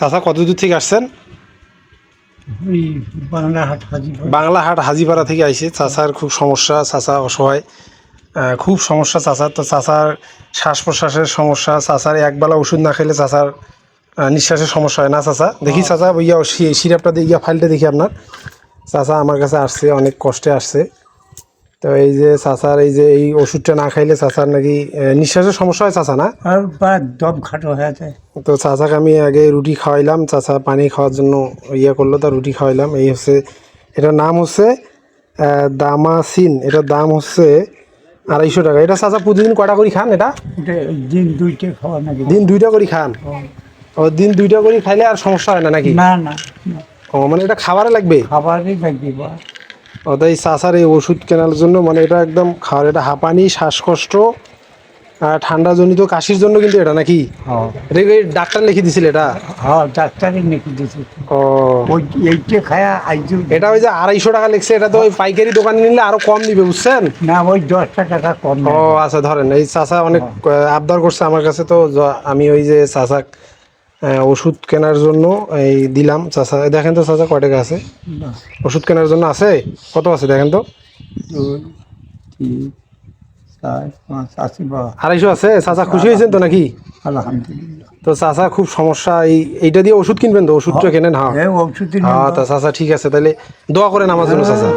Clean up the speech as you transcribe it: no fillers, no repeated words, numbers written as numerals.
চাচা কত দূর থেকে আসছেন? বাংলাহাট হাজিপাড়া থেকে আইছে। চাচার খুব সমস্যা, চাচা অসহায়, খুব সমস্যা চাচার। তো চাচার শ্বাস প্রশ্বাসের সমস্যা, চাচার একবেলা ওষুধ না খেলে চাচার নিঃশ্বাসের সমস্যা হয় না চাচা? দেখি চাচা ইয়া সিরাপটা দিয়ে ইয়া ফাইলটা দেখি আপনার। চাচা আমার কাছে আসছে, অনেক কষ্টে আসছে। তো এই যে চাচার এই যে এই ওষুধটা না খাইলে চাচার নাকি নিঃশ্বাসের সমস্যা হয় চাচা, না? আর বা দম খাটো হয়ে যায়। তো চাচাকে আমি আগে রুটি খাওয়াইলাম, চাচা পানি খাওয়ার জন্য ইয়ে করলো, তা রুটি খাওয়াইলাম। এই হচ্ছে, এটার নাম হচ্ছে দামাসিন। এটার দাম হচ্ছে 250 টাকা। এটা চাচা প্রতিদিন কয়টা করে খান এটা? এটা দিন দুইটা খাওয়া নাকি? দিন 2টা করে খান? ও, দিন 2টা করে খাইলে আর সমস্যা হয় না নাকি? না না, ও, মানে এটা খাবারে লাগবে? খাবারই লাগবে বা। ও, তাই চাচার এই ওষুধ কেনার জন্য, মানে এটা একদম খাওয়ার, এটা হাঁপানি, শ্বাসকষ্ট, ঠান্ডাজনিত কাশির জন্য কিন্তু এটা নাকি? হ্যাঁ এটা কি ডাক্তার লিখে দিছিল এটা? হ্যাঁ, ডাক্তারই নাকি দিছে। ও, ওই এইটা খায়া আইজু। এটা ওই যে 250 টাকা লিখছে, এটা তো ওই পাইকারি দোকানে নিলে আরো কম দিবে, বুঝছেন? না, ওই 10 টাকা কম ও নেয়। আচ্ছা, ধরেন এই চাচা অনেক আবদার করছে আমার কাছে, তো আমি ওই যে চাচা ওষুধ কেনার জন্য এই দিলাম। চাচা দেখেন তো চাচা কয় টাকা আছে ওষুধ কেনার জন্য? আছে কত আছে দেখেন তো? 2, 3, 4, 5, 80 বা। 250 আছে? চাচা খুশি হয়েছেন তো নাকি? আলহামদুলিল্লাহ। তো চাচা খুব সমস্যা, এইটা দিয়ে ওষুধ কিনবেন তো? ওষুধটা কেনেন? হ্যাঁ হ্যাঁ, ওষুধ হ্যাঁ। তা চাচা ঠিক আছে, তাহলে দোয়া করেন আমার জন্য চাচা।